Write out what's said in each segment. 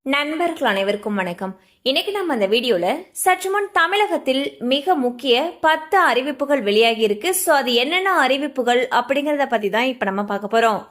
நண்பர்கள் அனைவருக்கும் வணக்கம். இன்னைக்கு நம்ம அந்த வீடியோல சற்று முன் தமிழகத்தில் மிக முக்கிய 10 அறிவிப்புகள் வெளியாகி இருக்கு. சோ அது என்னென்ன அறிவிப்புகள் அப்படிங்கறத பத்தி தான் இப்ப நம்ம பார்க்க போறோம்.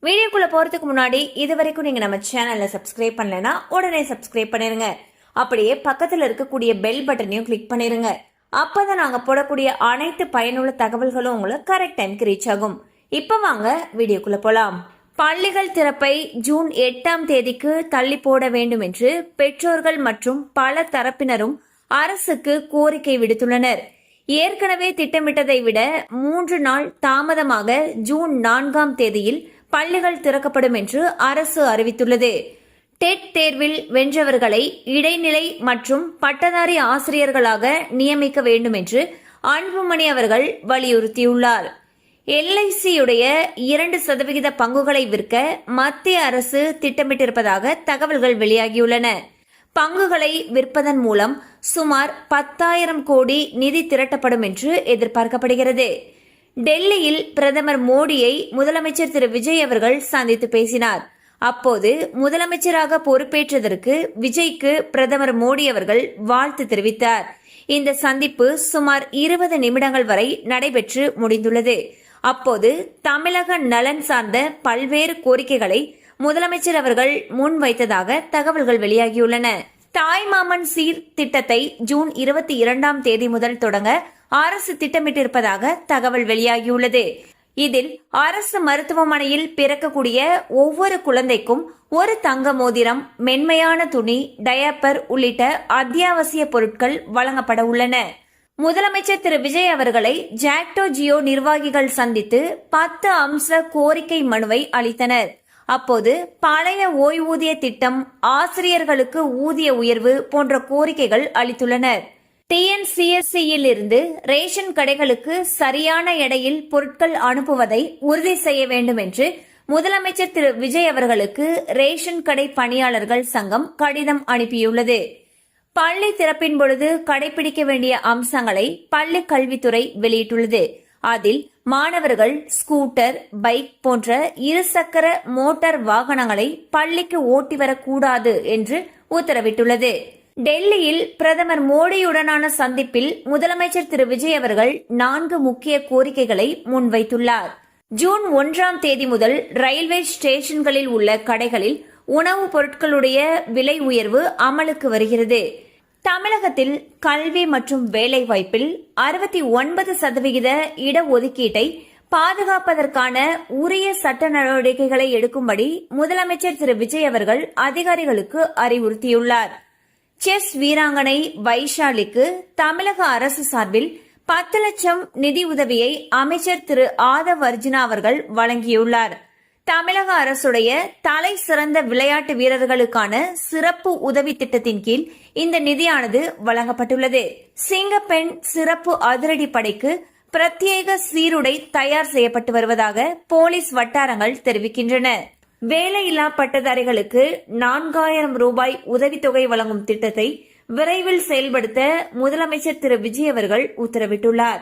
வீடியோக்குள்ள போறதுக்கு முன்னாடி இது வரைக்கும் நீங்க நம்ம சேனல்ல சப்ஸ்கிரைப் பண்ணலனா உடனே சப்ஸ்கிரைப் பண்ணிருங்க. அப்படியே பக்கத்துல இருக்கக்கூடிய பெல் பட்டனையும் கிளிக் பண்ணிருங்க. அப்பதான் நாங்க போடக்கூடிய அனைத்து பயனுள்ள தகவல்களும் உங்களுக்கு கரெக்ட் டைம்க்கு ரீச் ஆகும். இப்ப வாங்க வீடியோக்குள்ள போலாம். பள்ளிகள் திறப்பை ஜூன் 8ஆம் தேதிக்கு தள்ளி போட வேண்டும் என்று பெற்றோர்கள் மற்றும் பல தரப்பினரும் அரசுக்கு கோரிக்கை விடுத்துள்ளனர். ஏற்கனவே திட்டமிட்டதை விட 3 நாள் தாமதமாக ஜூன் 4ஆம் தேதியில் பள்ளிகள் திறக்கப்படும் என்று அரசு அறிவித்துள்ளது. டெட் தேர்வில் வென்றவர்களை இடைநிலை மற்றும் பட்டதாரி ஆசிரியர்களாக நியமிக்க வேண்டும் என்று அன்புமணி அவர்கள் வலியுறுத்தியுள்ளார். LICயுடைய 2% பங்குகளை விற்க மத்திய அரசு திட்டமிட்டிருப்பதாக தகவல்கள் வெளியாகியுள்ளன. பங்குகளை விற்பதன் மூலம் சுமார் 10,000 கோடி நிதி திரட்டப்படும் என்று எதிர்பார்க்கப்படுகிறது. டெல்லியில் பிரதமர் மோடியை முதலமைச்சர் திரு விஜய் அவர்கள் சந்தித்து பேசினார். அப்போது முதலமைச்சராக பொறுப்பேற்றதற்கு விஜய்க்கு பிரதமர் மோடி அவர்கள் வாழ்த்து தெரிவித்தார். இந்த சந்திப்பு சுமார் 20 நிமிடங்கள் வரை நடைபெற்று முடிந்துள்ளது. அப்போது தமிழக நலன் சார்ந்த பல்வேறு கோரிக்கைகளை முதலமைச்சர் அவர்கள் முன்வைத்ததாக தகவல்கள் வெளியாகியுள்ளன. தாய்மாமன் சீர் திட்டத்தை ஜூன் 22ஆம் தேதி முதல் தொடங்க அரசு திட்டமிட்டிருப்பதாக தகவல் வெளியாகியுள்ளது. இதில் அரசு மருத்துவமனையில் பிறக்கக்கூடிய ஒவ்வொரு குழந்தைக்கும் ஒரு தங்க மோதிரம், மென்மையான துணி, டயப்பர் உள்ளிட்ட அத்தியாவசிய பொருட்கள் வழங்கப்பட உள்ளன. முதலமைச்சர் திரு விஜய் அவர்களை ஜாக்டோ ஜியோ நிர்வாகிகள் சந்தித்து 10 அம்ச கோரிக்கை மனுவை அளித்தனர். அப்போது பழைய ஓய்வூதிய திட்டம், ஆசிரியர்களுக்கு ஊதிய உயர்வு போன்ற கோரிக்கைகள் அளித்துள்ளனர். TNCSCயில் இருந்து ரேஷன் கடைகளுக்கு சரியான எடையில் பொருட்கள் அனுப்புவதை உறுதி செய்ய வேண்டும் என்று முதலமைச்சர் திரு விஜய் அவர்களுக்கு ரேஷன் கடை பணியாளர்கள் சங்கம் கடிதம் அனுப்பியுள்ளது. பள்ளி திறப்பின் பொழுது கடைபிடிக்க வேண்டிய அம்சங்களை பள்ளி கல்வித்துறை வெளியிட்டுள்ளது. அதில் மாணவர்கள் ஸ்கூட்டர், பைக் போன்ற இருசக்கர மோட்டார் வாகனங்களை பள்ளிக்கு ஓட்டி வரக்கூடாது என்று உத்தரவிட்டுள்ளது. டெல்லியில் பிரதமர் மோடியுடனான சந்திப்பில் முதலமைச்சர் திரு விஜய் அவர்கள் 4 முக்கிய கோரிக்கைகளை முன்வைத்துள்ளார். ஜூன் 1ஆம் தேதி முதல் ரயில்வே ஸ்டேஷன்களில் உள்ள கடைகளில் உணவுப் பொருட்களுடைய விலை உயர்வு அமலுக்கு வருகிறது. தமிழகத்தில் கல்வி மற்றும் வேலைவாய்ப்பில் 69% இடஒதுக்கீட்டை பாதுகாப்பதற்கான உரிய சட்ட நடவடிக்கைகளை எடுக்கும்படி முதலமைச்சர் திரு விஜய் அவர்கள் அதிகாரிகளுக்கு அறிவுறுத்தியுள்ளார். செஸ் வீராங்கனை வைஷாலிக்கு தமிழக அரசு சார்பில் 10 லட்சம் நிதி உதவியை அமைச்சர் திரு ஆதவ் அர்ஜுனா அவர்கள் வழங்கியுள்ளார். தமிழக அரசுடைய தலை சிறந்த விளையாட்டு வீரர்களுக்கான சிறப்பு உதவி திட்டத்தின் கீழ் இந்த நிதியானது வழங்கப்பட்டுள்ளது. சிங்கப்பெண் சிறப்பு அதிரடி படைக்கு பிரத்யேக சீருடை தயார் செய்யப்பட்டு வருவதாக போலீஸ் வட்டாரங்கள் தெரிவிக்கின்றன. வேலையில்லா பட்டதாரிகளுக்கு 4,000 ரூபாய் உதவித்தொகை வழங்கும் திட்டத்தை விரைவில் செயல்படுத்த முதலமைச்சர் திரு விஜய் அவர்கள் உத்தரவிட்டுள்ளார்.